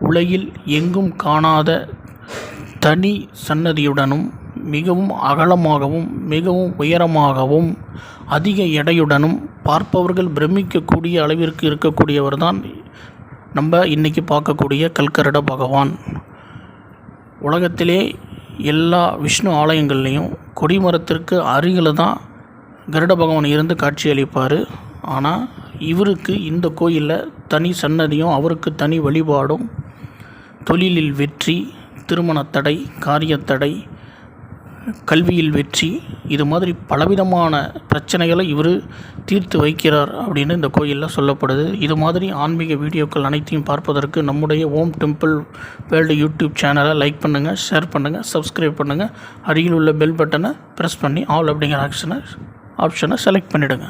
உலகில் எங்கும் காணாத தனி சன்னதியுடனும் மிகவும் அகலமாகவும் மிகவும் உயரமாகவும் அதிக எடையுடனும் பார்ப்பவர்கள் பிரமிக்கக்கூடிய அளவிற்கு இருக்கக்கூடியவர் தான் நம்ம இன்றைக்கி பார்க்கக்கூடிய கல்கரட பகவான். உலகத்திலே எல்லா விஷ்ணு ஆலயங்கள்லேயும் கொடிமரத்திற்கு அருகில் தான் கருட பகவான் இருந்து காட்சியளிப்பார். ஆனால் இவருக்கு இந்த கோயிலில் தனி சன்னதியும் அவருக்கு தனி வழிபாடும், தொழிலில் வெற்றி, திருமணத்தடை, காரியத்தடை, கல்வியில் வெற்றி, இது மாதிரி பலவிதமான பிரச்சனைகளை இவர் தீர்த்து வைக்கிறார் அப்படின்னு இந்த கோயிலில் சொல்லப்படுது. இது மாதிரி ஆன்மீக வீடியோக்கள் அனைத்தையும் பார்ப்பதற்கு நம்முடைய ஓம் டெம்பிள் வேர்ல்டு யூடியூப் சேனலை லைக் பண்ணுங்கள், ஷேர் பண்ணுங்கள், சப்ஸ்கிரைப் பண்ணுங்கள். அருகில் உள்ள பெல் பட்டனை ப்ரெஸ் பண்ணி ஆல் அப்படிங்கிற ஆப்ஷனை செலக்ட் பண்ணிவிடுங்க.